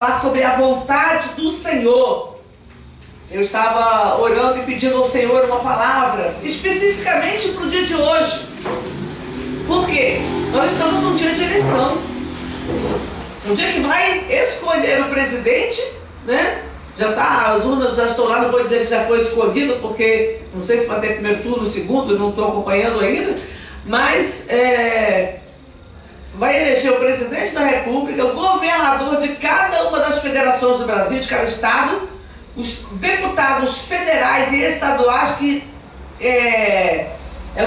falar sobre a vontade do Senhor. Eu estava orando e pedindo ao Senhor uma palavra, especificamente para o dia de hoje. Por quê? Nós estamos num dia de eleição. Um dia que vai escolher o presidente, né? Já tá, as urnas já estão lá, não vou dizer que já foi escolhido, porque não sei se vai ter primeiro turno, segundo, não estou acompanhando ainda, mas vai eleger o presidente da República, o governador de cada uma das federações do Brasil, de cada estado, os deputados federais e estaduais, que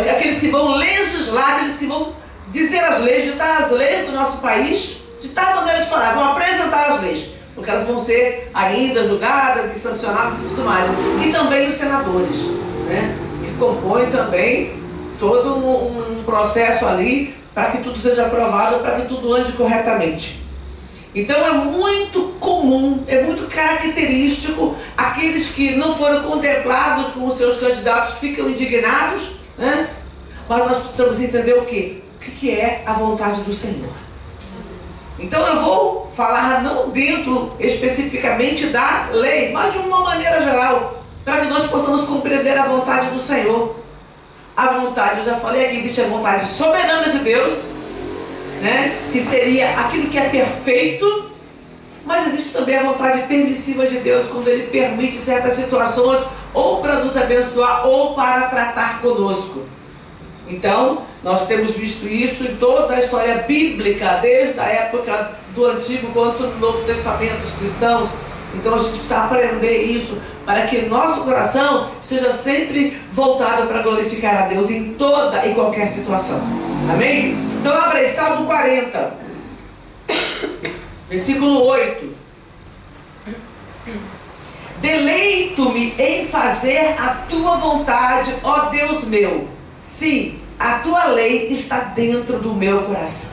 aqueles que vão legislar, aqueles que vão dizer as leis, ditar as leis do nosso país, ditar quando eles falar, vão apresentar as leis, porque elas vão ser ainda julgadas e sancionadas e tudo mais. E também os senadores, né, que compõem também todo um processo ali para que tudo seja aprovado, para que tudo ande corretamente. Então é muito comum, é muito característico, aqueles que não foram contemplados com os seus candidatos ficam indignados, né? Mas nós precisamos entender o quê? O que é a vontade do Senhor. Então eu vou falar não dentro especificamente da lei, mas de uma maneira geral, para que nós possamos compreender a vontade do Senhor. A vontade, eu já falei aqui, existe a vontade soberana de Deus, né? Que seria aquilo que é perfeito, mas existe também a vontade permissiva de Deus, quando Ele permite certas situações, ou para nos abençoar, ou para tratar conosco. Então, nós temos visto isso em toda a história bíblica, desde a época do Antigo quanto do Novo Testamento, os cristãos. Então a gente precisa aprender isso, para que nosso coração esteja sempre voltado para glorificar a Deus em toda e qualquer situação. Amém? Então abra aí Salmo 40, versículo 8. Deleito-me em fazer a tua vontade, ó Deus meu. Sim, a tua lei está dentro do meu coração.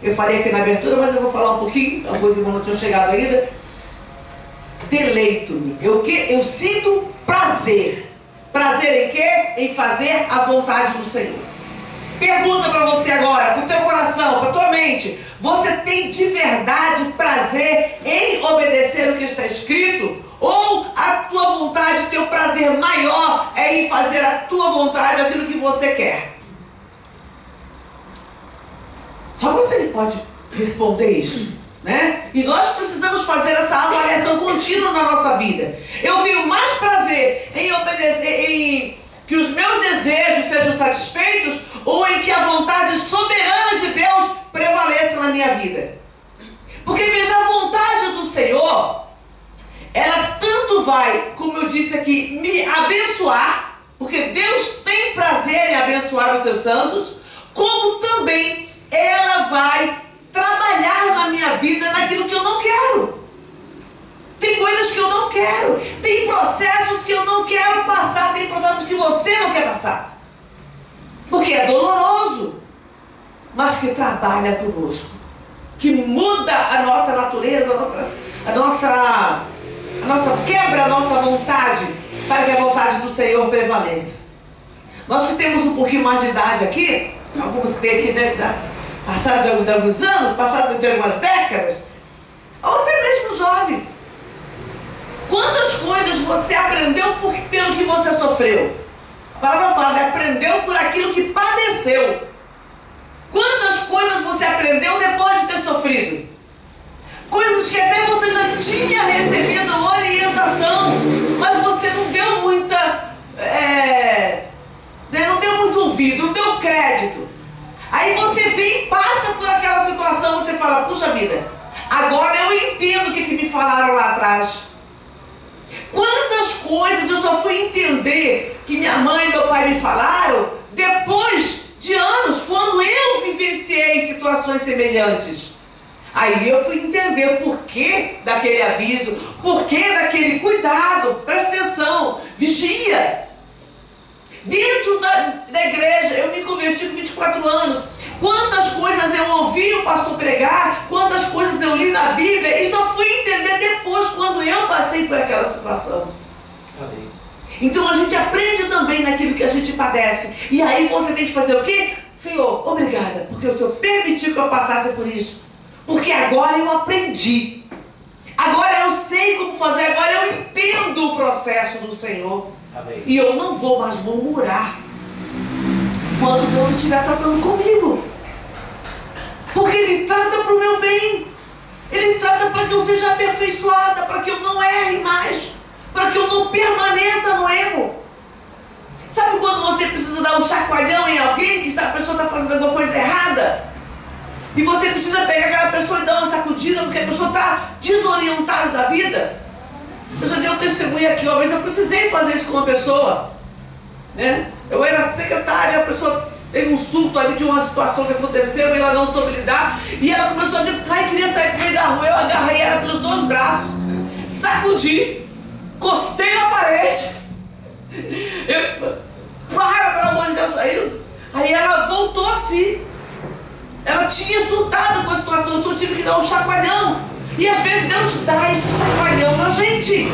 Eu falei aqui na abertura, mas eu vou falar um pouquinho, alguns irmãos não tinham chegado ainda. Deleito-me. Eu sinto prazer. Prazer em quê? Em fazer a vontade do Senhor. Pergunta para você agora, para o teu coração, para a tua mente. Você tem de verdade prazer em obedecer o que está escrito? Ou a tua vontade, o teu prazer maior é em fazer a tua vontade, aquilo que você quer? Só você pode responder isso. Né? E nós precisamos fazer essa avaliação contínua na nossa vida. Eu tenho mais prazer em obedecer, em que os meus desejos sejam satisfeitos, ou em que a vontade soberana de Deus prevaleça na minha vida? Porque veja, a vontade do Senhor, ela tanto vai, como eu disse aqui, me abençoar, porque Deus tem prazer em abençoar os seus santos, como também ela vai trabalhar na minha vida naquilo que eu não quero. Tem coisas que eu não quero, tem processos que eu não quero passar, tem processos que você não quer passar, porque é doloroso, mas que trabalha conosco, que muda a nossa natureza, quebra a nossa vontade, para que a vontade do Senhor prevaleça. Nós que temos um pouquinho mais de idade aqui, alguns que tem aqui, né, já passaram de alguns anos, passaram de algumas décadas, ou até mesmo jovem. Quantas coisas você aprendeu pelo que você sofreu? A palavra fala, né? Aprendeu por aquilo que padeceu. Quantas coisas você aprendeu depois de ter sofrido? Coisas que até você já tinha recebido orientação, mas você não deu muita, não deu muito ouvido, não deu crédito. Aí você vem e passa por aquela situação, você fala, puxa vida, agora eu entendo o que me falaram lá atrás. Quantas coisas eu só fui entender que minha mãe e meu pai me falaram depois de anos, quando eu vivenciei situações semelhantes. Aí eu fui entender o porquê daquele aviso, porquê daquele cuidado, presta atenção, vigia. Dentro da igreja, eu me converti com 24 anos. Quantas coisas eu ouvi o pastor pregar, quantas coisas eu li na Bíblia, e só fui entender depois, quando eu passei por aquela situação. Amém. Então a gente aprende também naquilo que a gente padece. E aí você tem que fazer o quê? Senhor, obrigada, porque o Senhor permitiu que eu passasse por isso. Porque agora eu aprendi. processo do Senhor. Amém. E eu não vou mais murmurar quando Deus estiver tratando comigo. Porque Ele trata para o meu bem. Ele trata para que eu seja aperfeiçoada, para que eu não erre mais, para que eu não permaneça no erro. Sabe quando você precisa dar um chacoalhão em alguém, que a pessoa está fazendo alguma coisa errada? E você precisa pegar aquela pessoa e dar uma sacudida, porque a pessoa está desorientada da vida? Eu já dei um testemunho aqui, uma vez eu precisei fazer isso com uma pessoa, né? Eu era secretária, a pessoa teve um surto ali de uma situação que aconteceu e ela não soube lidar, e ela começou a gritar e queria sair pro meio da rua. Eu agarrei ela pelos 2 braços, sacudi, encostei na parede, para, pelo amor de Deus, saiu. Aí ela voltou assim, ela tinha surtado com a situação, então eu tive que dar um chacoalhão. E às vezes Deus dá esse chacoalhão na gente.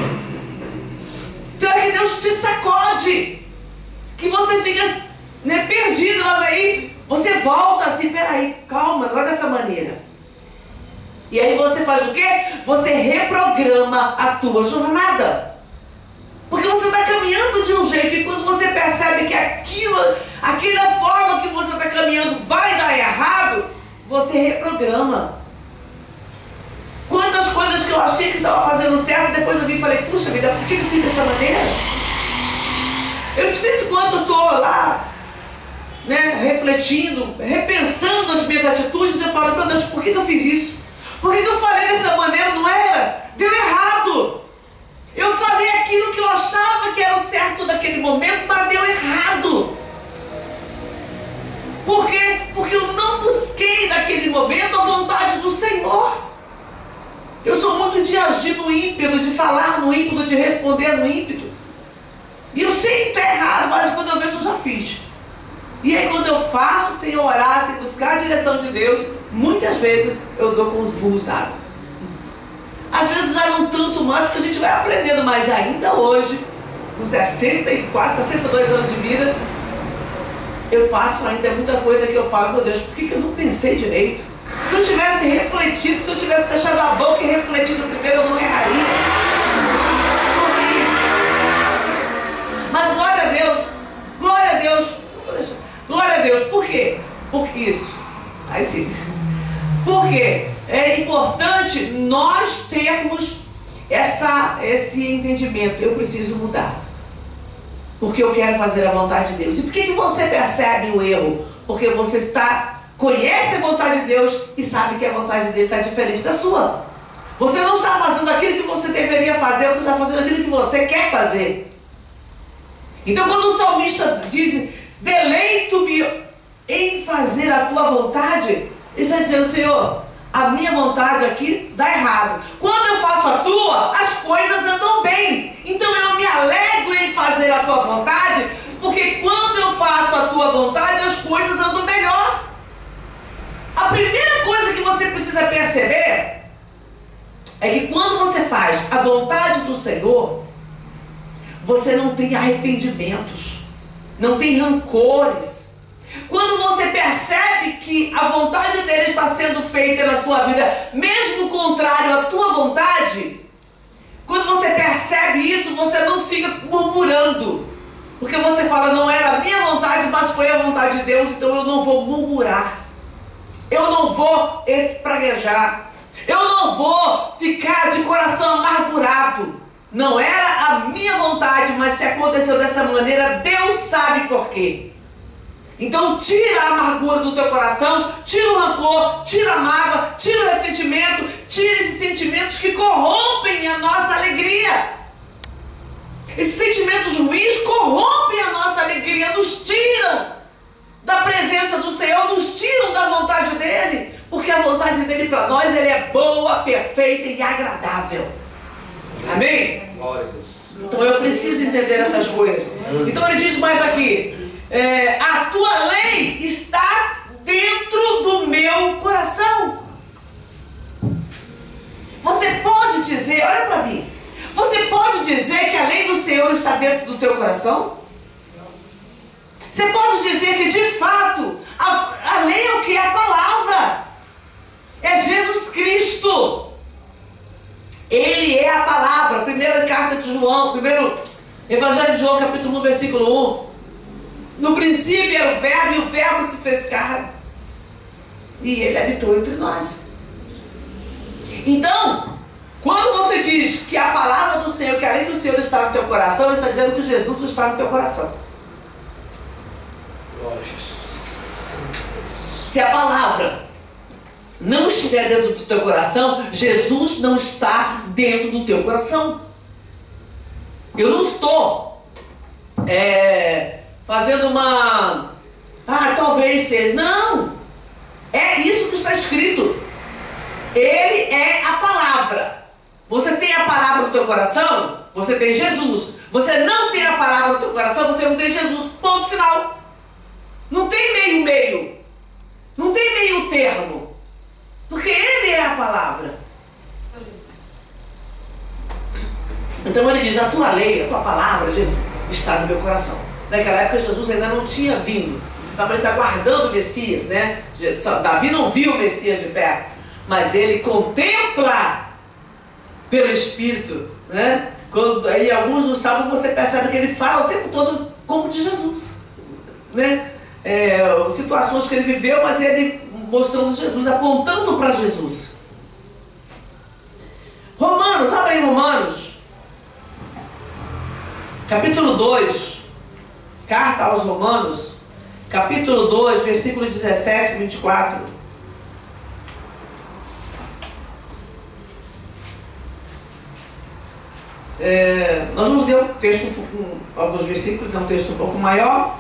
Então é que Deus te sacode, que você fica, né, perdido, mas aí você volta assim, peraí, calma, não é dessa maneira. E aí você faz o quê? Você reprograma a tua jornada. Porque você está caminhando de um jeito, e quando você percebe que aquela forma que você está caminhando vai dar errado, você reprograma. Quantas coisas que eu achei que estava fazendo certo, depois eu vi e falei, puxa vida, por que eu fiz dessa maneira? Eu de vez em quando eu estou lá, né, refletindo, repensando as minhas atitudes, eu falo, meu Deus, por que eu fiz isso? Por que eu falei dessa maneira? Não era? Deu errado. Eu falei aquilo que eu achava que era o certo naquele momento, mas deu errado. Por quê? Porque eu não busquei naquele momento a vontade do Senhor. Eu sou muito de agir no ímpeto, de falar no ímpeto, de responder no ímpeto. E eu sei que está errado, mas quando eu vejo eu já fiz. E aí quando eu faço sem orar, sem buscar a direção de Deus, muitas vezes eu dou com os burros na água. Às vezes já não tanto mais, porque a gente vai aprendendo, mas ainda hoje, com 60 e quase 62 anos de vida, eu faço ainda muita coisa que eu falo, meu Deus, por que eu não pensei direito? Se eu tivesse refletido, se eu tivesse fechado a boca e refletido primeiro, eu não erraria. Mas glória a Deus, glória a Deus, glória a Deus, por quê? Porque isso, aí sim, porque é importante nós termos esse entendimento, eu preciso mudar, porque eu quero fazer a vontade de Deus. E por que você percebe o erro? Porque você conhece a vontade de Deus e sabe que a vontade dele está diferente da sua. Você não está fazendo aquilo que você deveria fazer, você está fazendo aquilo que você quer fazer. Então quando o salmista diz, deleito-me em fazer a tua vontade, ele está dizendo, Senhor, a minha vontade aqui dá errado. Quando eu faço a tua, as coisas andam bem. Então eu me alegro em fazer a tua vontade, porque quando eu faço a tua vontade, as coisas andam melhor. A primeira coisa que você precisa perceber é que quando você faz a vontade do Senhor, você não tem arrependimentos, não tem rancores. Quando você percebe que a vontade dele está sendo feita na sua vida, mesmo contrário à tua vontade, quando você percebe isso, você não fica murmurando. Porque você fala, não era a minha vontade, mas foi a vontade de Deus, então eu não vou murmurar. Eu não vou espraguejar. Eu não vou ficar de coração amargurado. Não era a minha vontade, mas se aconteceu dessa maneira, Deus sabe por quê. Então tira a amargura do teu coração, tira o rancor, tira a mágoa, tira o ressentimento, tira esses sentimentos que corrompem a nossa alegria. Esses sentimentos ruins corrompem a nossa alegria, nos tiram da presença do Senhor, nos tiram da vontade dele, porque a vontade dele para nós, ele é boa, perfeita e agradável. Amém? Glória a Deus. Então eu preciso entender essas coisas. Então ele diz mais aqui, a tua lei está dentro do meu coração. Você pode dizer, olha para mim, você pode dizer que a lei do Senhor está dentro do teu coração? Você pode dizer que de fato a lei é o que? É a palavra, é Jesus Cristo. Ele é a palavra. Primeira carta de João, primeiro Evangelho de João, capítulo 1, versículo 1. No princípio era o verbo, e o verbo se fez carne, e ele habitou entre nós. Então, quando você diz que a palavra do Senhor, que além do Senhor está no teu coração, ele está dizendo que Jesus está no teu coração. Glória a Jesus. Se a palavra não estiver dentro do teu coração, Jesus não está dentro do teu coração. Eu não estou fazendo uma... talvez seja. Não! É isso que está escrito. Ele é a palavra. Você tem a palavra no teu coração, você tem Jesus. Você não tem a palavra no teu coração, você não tem Jesus. Ponto final. Não tem meio. Não tem meio termo. Porque ele é a palavra. Então ele diz, a tua lei, a tua palavra, Jesus, está no meu coração. Naquela época Jesus ainda não tinha vindo. Ele estava aguardando o Messias, né? Davi não viu o Messias de perto, mas ele contempla pelo Espírito, né? Aí alguns não sabem, você percebe que ele fala o tempo todo como de Jesus, né? Situações que ele viveu, mas ele mostrando Jesus, apontando para Jesus. Romanos, abre aí Romanos, capítulo 2, carta aos Romanos, capítulo 2, versículo 17 e 24. Nós vamos ler um texto, alguns versículos, é um texto um pouco maior.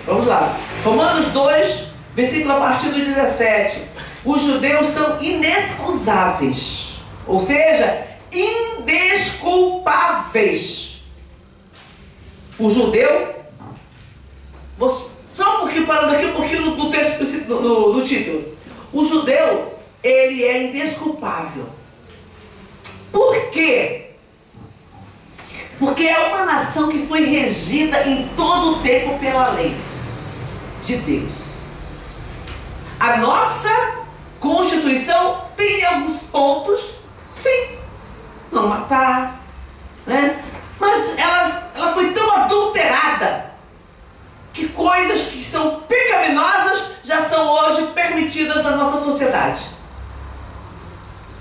Vamos lá. Romanos 2, versículo a partir do 17. Os judeus são inexcusáveis, ou seja, indesculpáveis. O judeu, só um pouquinho, parando aqui um pouquinho no texto, no título. O judeu, ele é indesculpável. Por quê? Porque é uma nação que foi regida em todo o tempo pela lei de Deus. A nossa Constituição tem alguns pontos, sim, não matar, né? Mas ela foi tão adulterada que coisas que são pecaminosas já são hoje permitidas na nossa sociedade.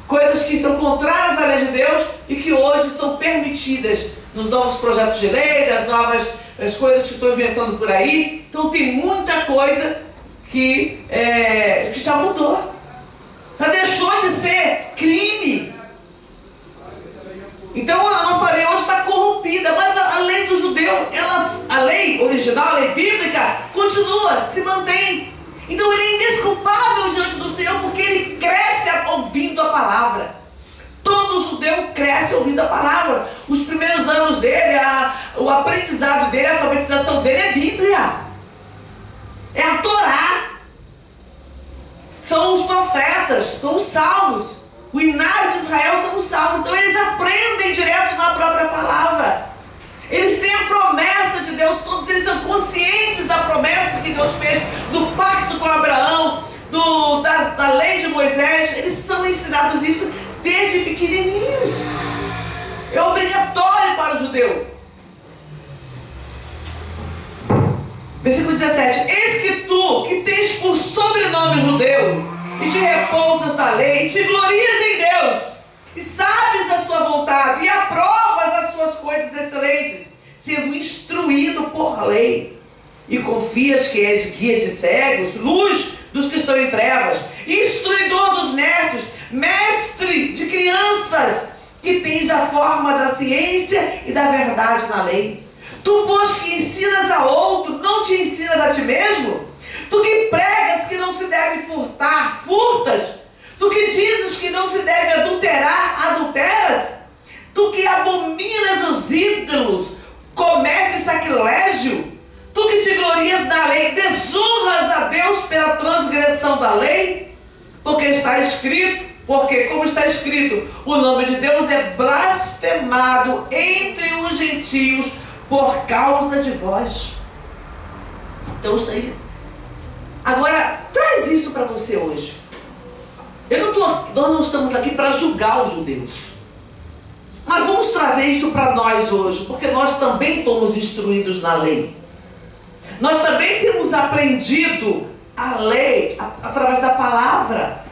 Coisas que são contrárias à lei de Deus e que hoje são permitidas nos novos projetos de lei, das novas as coisas que estão inventando por aí. Então tem muita coisa que já mudou. Já deixou de ser crime. Então eu não falei, hoje está corrompida, mas a lei do judeu, a lei original, a lei bíblica, continua, se mantém. Então ele é indesculpável diante do Senhor, porque ele cresce ouvindo a palavra. Todo judeu cresce ouvindo a palavra. Os primeiros anos dele, o aprendizado dele, a alfabetização dele é Bíblia. É a Torá. São os profetas, são os salmos. O hinário de Israel são os salmos. Então eles aprendem direto na própria palavra. Eles têm a promessa de Deus, todos eles são conscientes da promessa que Deus fez, do pacto com Abraão, da lei de Moisés. Eles são ensinados nisso desde pequenininhos. É obrigatório para o judeu. Versículo 17. Eis que tu, que tens por sobrenome judeu, e te repousas na lei, e te glorias em Deus, e sabes a sua vontade, e aprovas as suas coisas excelentes, sendo instruído por lei, e confias que és guia de cegos, luz dos que estão em trevas, instruidor dos nécios, mestre de crianças, que tens a forma da ciência e da verdade na lei. Tu, pois, que ensinas a outro, não te ensinas a ti mesmo? Tu que pregas que não se deve furtar, furtas? Tu que dizes que não se deve adulterar, adulteras? Tu que abominas os ídolos, cometes sacrilégio? Tu que te glorias na lei, desonras a Deus pela transgressão da lei? Porque está escrito, porque como está escrito, o nome de Deus é blasfemado entre os gentios por causa de vós. Então isso aí. Agora, traz isso para você hoje. nós não estamos aqui para julgar os judeus. Mas vamos trazer isso para nós hoje, porque nós também fomos instruídos na lei. Nós também temos aprendido a lei através da palavra.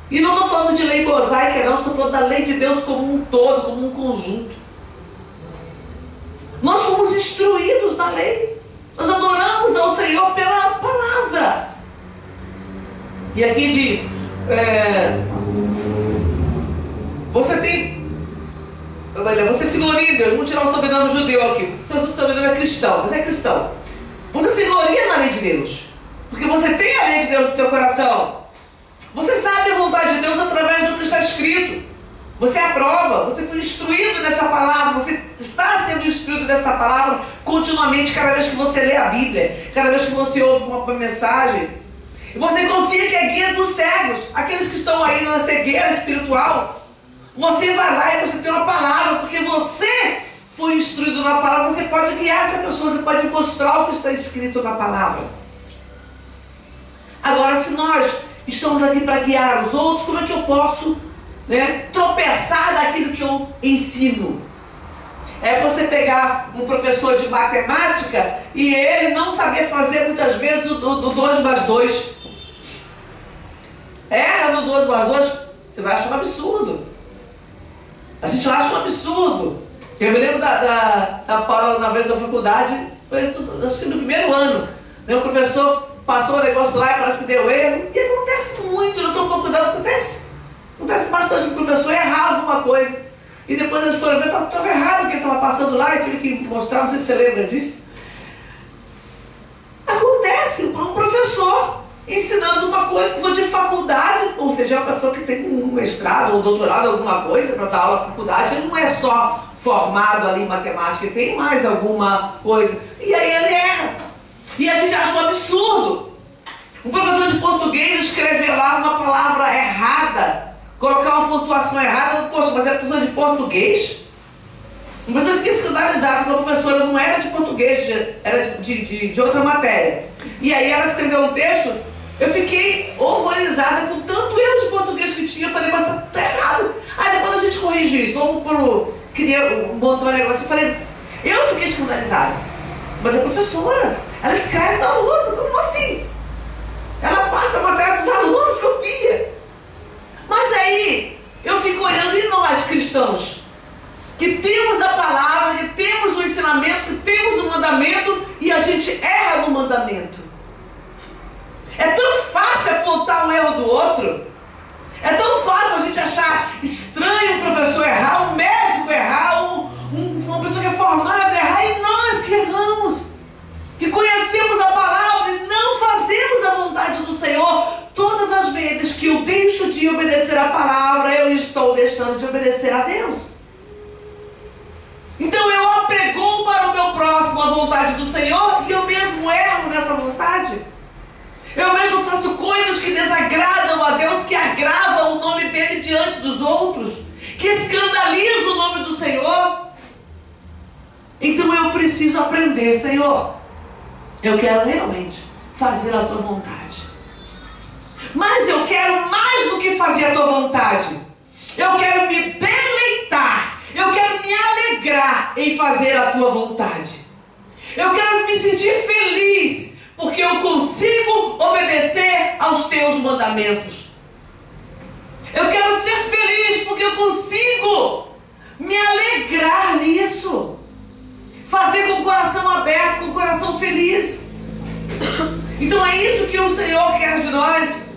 E não estou falando de lei mosaica, não, estou falando da lei de Deus como um todo, como um conjunto. Nós fomos instruídos na lei. Nós adoramos ao Senhor pela palavra. E aqui diz, você se gloria em Deus. Vamos tirar o sobrenome judeu aqui. O sobrenome é cristão, você é cristão. Você se gloria na lei de Deus, porque você tem a lei de Deus no teu coração. Você sabe a vontade de Deus através do que está escrito. Você aprova, você foi instruído nessa palavra, você está sendo instruído nessa palavra continuamente, cada vez que você lê a Bíblia, cada vez que você ouve uma mensagem. E você confia que é guia dos cegos, aqueles que estão aí na cegueira espiritual. Você vai lá e você tem uma palavra, porque você foi instruído na palavra, você pode guiar essa pessoa, você pode mostrar o que está escrito na palavra. Agora, se nós estamos aqui para guiar os outros, como é que eu posso tropeçar daquilo que eu ensino? É você pegar um professor de matemática e ele não saber fazer muitas vezes o 2 mais 2. Erra no 2 mais 2, você vai achar um absurdo. A gente acha um absurdo. Eu me lembro da Paula, na vez da faculdade, foi isso, acho que no primeiro ano, o professor passou o negócio lá e parece que deu erro. E acontece muito, não estou procurando, acontece. Acontece bastante o professor errar alguma coisa. E depois eles foram ver, estava errado o que ele estava passando lá, e tive que mostrar, não sei se você lembra disso. Acontece, um professor ensinando uma coisa, pessoa de faculdade, ou seja, uma pessoa que tem um mestrado ou doutorado, alguma coisa para dar aula na faculdade, ele não é só formado ali em matemática, ele tem mais alguma coisa. E aí ele erra. E a gente acha um absurdo um professor de português escrever lá uma palavra errada, colocar uma pontuação errada. Poxa, mas é professor de português? Um professor fica escandalizado, porque a professora não era de português, era de outra matéria. E aí ela escreveu um texto, eu fiquei horrorizada com tanto erro de português que tinha. Eu falei, mas tá errado. Aí depois a gente corrige isso, vamos pro... Queria montar um negócio. Eu falei, eu fiquei escandalizada. Mas a professora, ela escreve na lousa, como assim? Ela passa a matéria para os alunos, copia. Mas aí, eu fico olhando, e nós cristãos, que temos a palavra, que temos o ensinamento, que temos o mandamento, e a gente erra no mandamento. É tão fácil apontar o erro do outro. É tão fácil a gente achar estranho um professor errar, um médico errar, uma pessoa que é formada errar, e nós que erramos, que conhecemos a palavra e não fazemos a vontade do Senhor. Todas as vezes que eu deixo de obedecer a palavra, eu estou deixando de obedecer a Deus. Então eu apregoo para o meu próximo a vontade do Senhor e eu mesmo erro nessa vontade. Eu mesmo faço coisas que desagradam a Deus, que agravam o nome dele diante dos outros, que escandalizam o nome do Senhor. Então eu preciso aprender, Senhor, eu quero realmente fazer a tua vontade. Mas eu quero mais do que fazer a tua vontade. Eu quero me deleitar. Eu quero me alegrar em fazer a tua vontade. Eu quero me sentir feliz porque eu consigo obedecer aos teus mandamentos. Eu quero ser feliz porque eu consigo me alegrar nisso. Fazer com o coração aberto, com o coração feliz. Então é isso que o Senhor quer de nós.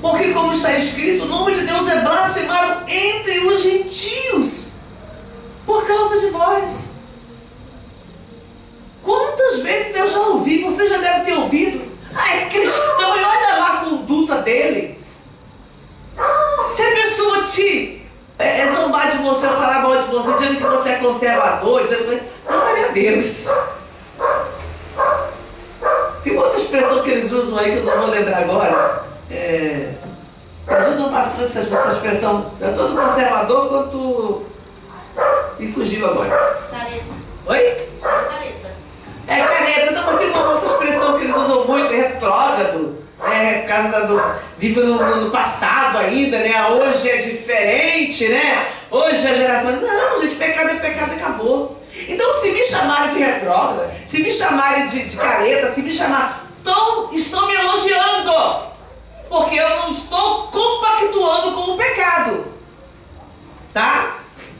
Porque, como está escrito, o nome de Deus é blasfemado entre os gentios por causa de vós. Quantas vezes eu já ouvi, você já deve ter ouvido, é cristão, e olha lá a conduta dele. Se a pessoa te zombar de você, falar mal de você, dizendo que você é conservador, dizendo que... Glória a Deus. Tem outra expressão que eles usam aí, que eu não vou lembrar agora. Eles usam bastante essa expressão, tanto conservador quanto... E fugiu agora. Careta. Oi? Careta. É careta, não, mas tem uma outra expressão que eles usam muito, retrógrado. por causa vive no passado ainda, né? Hoje é diferente, né? Hoje a geração... Não, gente, pecado é pecado, acabou. Então, se me chamarem de retrógrada, se me chamarem de careta, se me chamarem... estão me elogiando, porque eu não estou compactuando com o pecado, tá?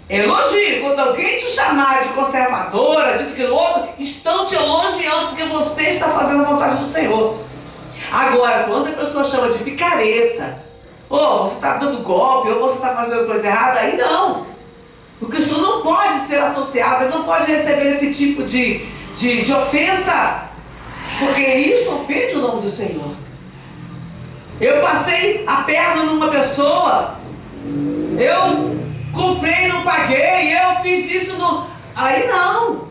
Elogio. Quando alguém te chamar de conservadora, disso, aquilo outro, estão te elogiando porque você está fazendo a vontade do Senhor. Agora, quando a pessoa chama de picareta, ou você está dando golpe, ou você está fazendo coisa errada, aí não. O cristão não pode ser associado, ele não pode receber esse tipo de ofensa, porque isso ofende o nome do Senhor. Eu passei a perna numa pessoa, eu comprei e não paguei, eu fiz isso no... Aí não,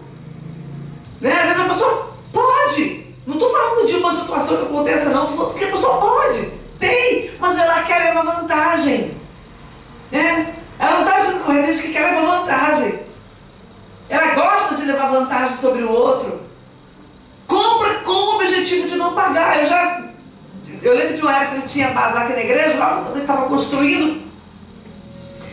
né? Às vezes a pessoa pode, não estou falando de uma situação que aconteça não, estou falando que a pessoa pode, tem, mas ela quer levar vantagem, né? Ela não está agindo correto, ela que quer levar vantagem, ela gosta de levar vantagem sobre o outro, compra com o objetivo de não pagar. Eu lembro de uma época que tinha bazar aqui na igreja, lá quando eu estava construindo,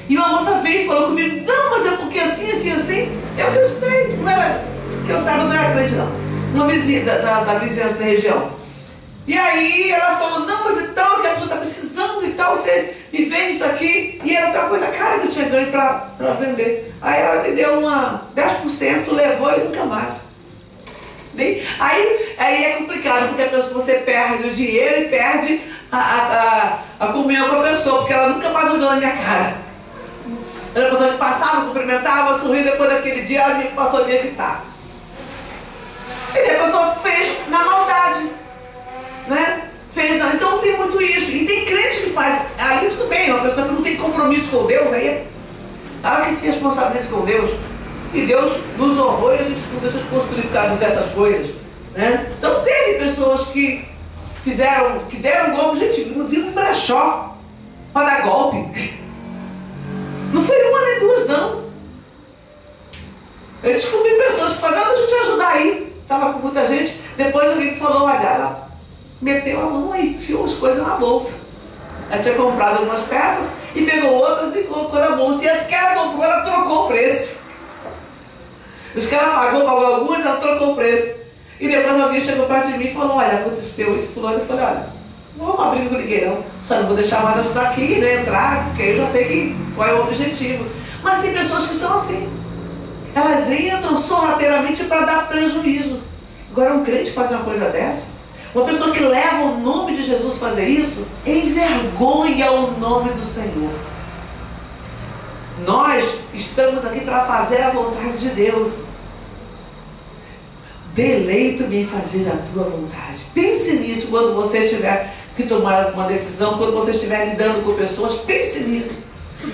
e uma moça veio e falou comigo, não, mas é porque assim, assim, assim. Eu acreditei, não era, que eu saiba, não era crente não, uma vizinha da vizinhança da região. E aí ela falou, não, mas então, que a pessoa está precisando e tal, você me vende isso aqui. E era até uma coisa cara que eu tinha ganho para vender. Aí ela me deu 10%, levou e nunca mais. Aí é complicado, porque a pessoa, você perde o dinheiro e perde a comunhão com a pessoa, porque ela nunca mais olhou na minha cara. Era a pessoa que passava, cumprimentava, sorria, depois daquele dia ela me passou a me evitar. E a pessoa fez na maldade, né? Então tem muito isso. E tem crente que faz, ali tudo bem, uma pessoa que não tem compromisso com Deus, aí ela que se responsabiliza com Deus. E Deus nos honrou e a gente não deixou de construir por causa dessas coisas, né? Então teve pessoas que deram golpe, gente, não viram um brechó para dar golpe. Não foi uma nem duas, não. Eu descobri pessoas que falaram, não, deixa eu te ajudar aí. Estava com muita gente. Depois alguém falou, olha, ela meteu a mão e enfiou as coisas na bolsa. Ela tinha comprado algumas peças e pegou outras e colocou na bolsa. E as que ela comprou, ela trocou o preço. Os que ela pagou algumas, ela trocou o preço. E depois alguém chegou perto de mim e falou, olha, aconteceu isso, fulano. Eu falei, olha, não vou uma briga com ninguém não. Só não vou deixar mais ajudar aqui, né, entrar, porque eu já sei qual é o objetivo. Mas tem pessoas que estão assim. Elas entram sorrateiramente para dar prejuízo. Agora um crente fazer uma coisa dessa, uma pessoa que leva o nome de Jesus fazer isso, envergonha o nome do Senhor. Nós estamos aqui para fazer a vontade de Deus. Deleito-me em fazer a tua vontade. Pense nisso quando você tiver que tomar alguma decisão, quando você estiver lidando com pessoas, pense nisso.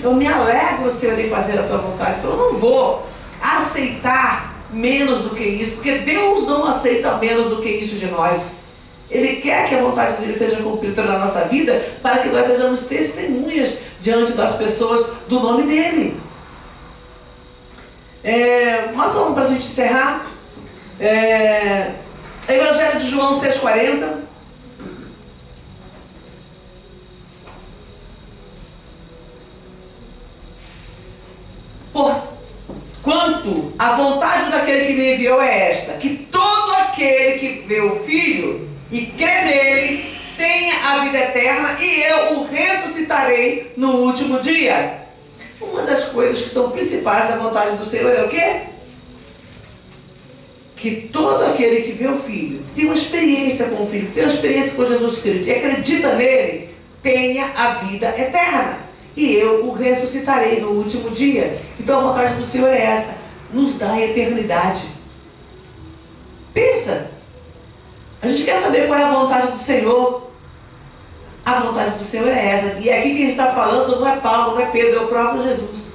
Eu me alegro, Senhor, em fazer a tua vontade, então eu não vou aceitar menos do que isso, porque Deus não aceita menos do que isso de nós. Ele quer que a vontade dele seja cumprida na nossa vida, para que nós sejamos testemunhas diante das pessoas do nome dele. Nós vamos, para a gente encerrar, Evangelho de João 6,40. Porquanto a vontade daquele que me enviou é esta, que todo aquele que vê o Filho e crê nele tenha a vida eterna, e eu o ressuscitarei no último dia. Uma das coisas que são principais da vontade do Senhor é o quê? Que todo aquele que vê o Filho, que tem uma experiência com o Filho, que tem uma experiência com Jesus Cristo e acredita nele, tenha a vida eterna, e eu o ressuscitarei no último dia. Então a vontade do Senhor é essa, nos dá a eternidade. Pensa, a gente quer saber qual é a vontade do Senhor. A vontade do Senhor é essa, e aqui quem está falando não é Paulo, não é Pedro, é o próprio Jesus.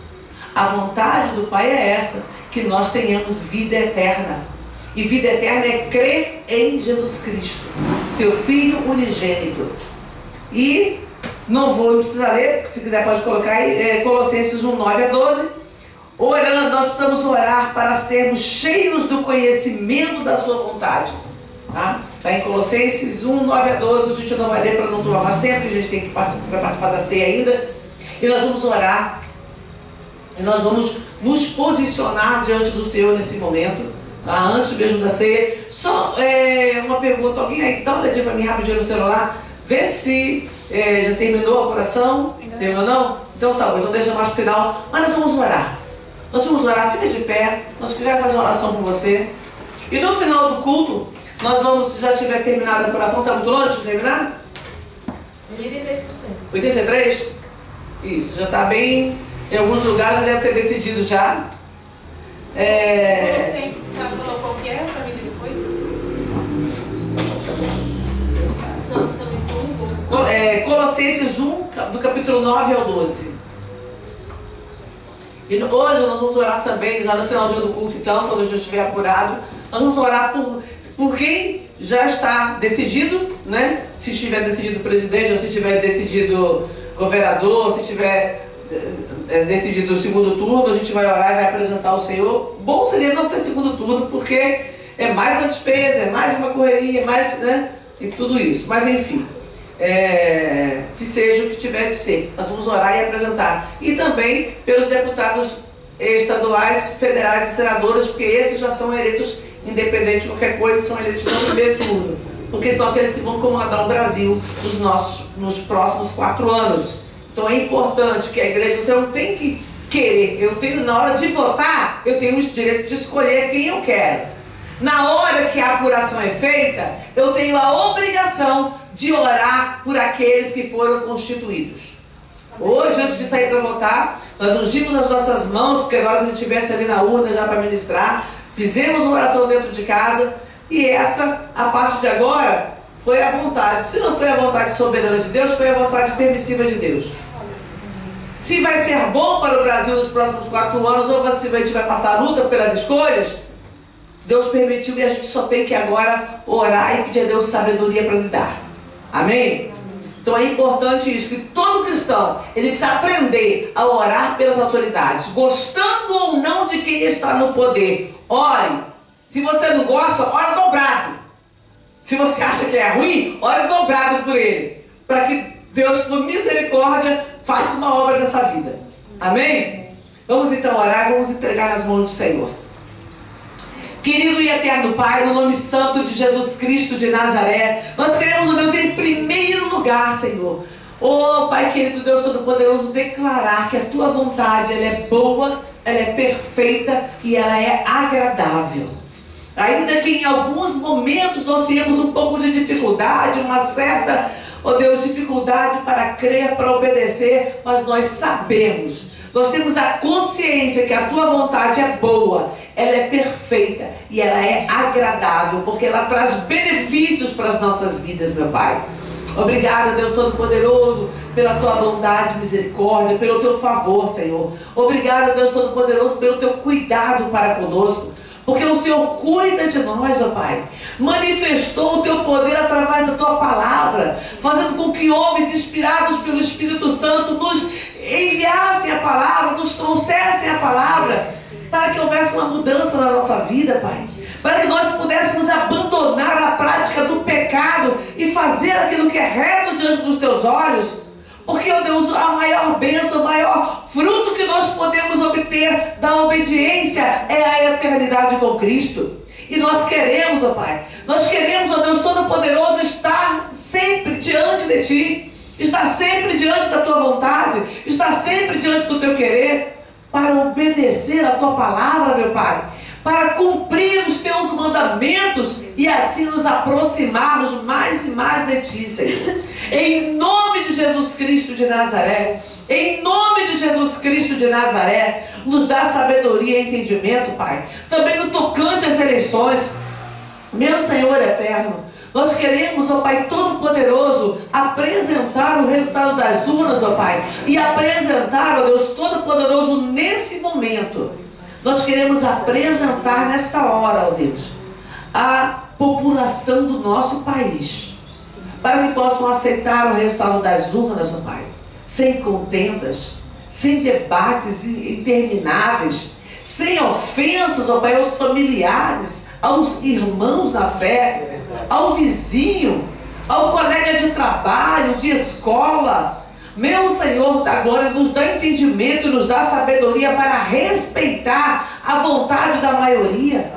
A vontade do Pai é essa, que nós tenhamos vida eterna. E vida eterna é crer em Jesus Cristo, seu Filho unigênito. E não precisa ler, se quiser pode colocar aí, Colossenses 1:9-12. Orando, nós precisamos orar para sermos cheios do conhecimento da sua vontade. Tá? Tá em Colossenses 1, 9 a 12, a gente não vai ler para não tomar mais tempo, a gente tem que participar da ceia ainda. E nós vamos orar, e nós vamos nos posicionar diante do Senhor nesse momento, tá? Antes mesmo da ceia. Só uma pergunta, alguém aí, dá uma olhadinha para mim rapidinho no celular, vê se já terminou a oração. Terminou não? Então tá bom, então deixa mais pro final, mas nós vamos orar. Nós vamos orar, fica de pé, nós queremos fazer uma oração com você. E no final do culto, nós vamos, se já tiver terminado a oração, está muito longe de terminar? 83%. 83%? Isso, já está bem, em alguns lugares já deve ter decidido já. Colossenses, você falou qual que é, para mim depois? Colossenses 1, do capítulo 9 ao 12. E hoje nós vamos orar também, já no finalzinho do culto então, quando eu já estiver apurado, nós vamos orar por quem já está decidido, né? Se estiver decidido o presidente, ou se estiver decidido governador, se estiver decidido o segundo turno, a gente vai orar e vai apresentar ao Senhor. Bom seria não ter segundo turno, porque é mais uma despesa, é mais uma correria, é mais, né? E tudo isso. Mas enfim, que seja o que tiver de ser. Nós vamos orar e apresentar. E também pelos deputados estaduais, federais e senadores, porque esses já são eleitos independente de qualquer coisa, são eleitos no primeiro turno, porque são aqueles que vão comandar o Brasil nos próximos 4 anos. Então é importante que a igreja, você não tem que querer, eu tenho, na hora de votar, eu tenho o direito de escolher quem eu quero. Na hora que a apuração é feita, eu tenho a obrigação de orar por aqueles que foram constituídos. Hoje, antes de sair para votar, nós ungimos as nossas mãos, porque agora que a gente estivesse ali na urna já para ministrar, fizemos uma oração dentro de casa, e essa, a partir de agora, foi a vontade. Se não foi a vontade soberana de Deus, foi a vontade permissiva de Deus. Se vai ser bom para o Brasil nos próximos 4 anos, ou se a gente vai passar a luta pelas escolhas, Deus permitiu e a gente só tem que agora orar e pedir a Deus sabedoria para lidar. Amém? Então é importante isso, que todo cristão, ele precisa aprender a orar pelas autoridades, gostando ou não de quem está no poder. Ore. Se você não gosta, ora dobrado. Se você acha que é ruim, ore dobrado por ele, para que Deus, por misericórdia, faça uma obra nessa vida. Amém? Vamos então orar, vamos entregar nas mãos do Senhor. Querido e eterno Pai, no nome santo de Jesus Cristo de Nazaré, nós queremos, ó Deus, em primeiro lugar, Senhor, oh Pai querido, Deus Todo-Poderoso, declarar que a Tua vontade, ela é boa, ela é perfeita e ela é agradável. Ainda que em alguns momentos nós tenhamos um pouco de dificuldade, uma certa, ó Deus, dificuldade para crer, para obedecer, mas nós sabemos, nós temos a consciência que a Tua vontade é boa, ela é perfeita e ela é agradável, porque ela traz benefícios para as nossas vidas, meu Pai. Obrigada, Deus Todo-Poderoso, pela Tua bondade e misericórdia, pelo Teu favor, Senhor. Obrigada, Deus Todo-Poderoso, pelo Teu cuidado para conosco, porque o Senhor cuida de nós, ó Pai. Manifestou o Teu poder através da Tua palavra, fazendo com que homens inspirados pelo Espírito Santo nos enviassem a palavra, nos trouxessem a palavra, para que houvesse uma mudança na nossa vida, Pai. Para que nós pudéssemos abandonar a prática do pecado e fazer aquilo que é reto diante dos Teus olhos. Porque, ó Deus, a maior bênção, o maior fruto que nós podemos obter da obediência é a eternidade com Cristo. E nós queremos, ó Pai, nós queremos, ó Deus Todo-Poderoso, estar sempre diante de Ti, estar sempre diante da Tua vontade, estar sempre diante do Teu querer, para obedecer a Tua palavra, meu Pai, para cumprir os Teus mandamentos e assim nos aproximarmos mais e mais de Ti, Senhor. Em nome de Jesus Cristo de Nazaré, em nome de Jesus Cristo de Nazaré, nos dá sabedoria e entendimento, Pai. Também no tocante às eleições, meu Senhor eterno, nós queremos, ó Pai Todo-Poderoso, apresentar o resultado das urnas, ó Pai, e apresentar, ó Deus Todo-Poderoso, nesse momento. Nós queremos apresentar nesta hora, ó Deus, a população do nosso país, para que possam aceitar o resultado das urnas, ó Pai, sem contendas, sem debates intermináveis, sem ofensas, ó Pai, aos familiares, aos irmãos da fé, ao vizinho, ao colega de trabalho, de escola. Meu Senhor da glória, nos dá entendimento, nos dá sabedoria para respeitar a vontade da maioria.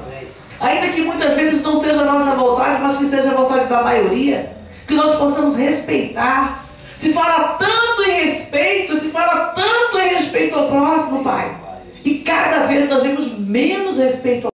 Ainda que muitas vezes não seja a nossa vontade, mas que seja a vontade da maioria. Que nós possamos respeitar. Se fala tanto em respeito, se fala tanto em respeito ao próximo, Pai. E cada vez nós vemos menos respeito ao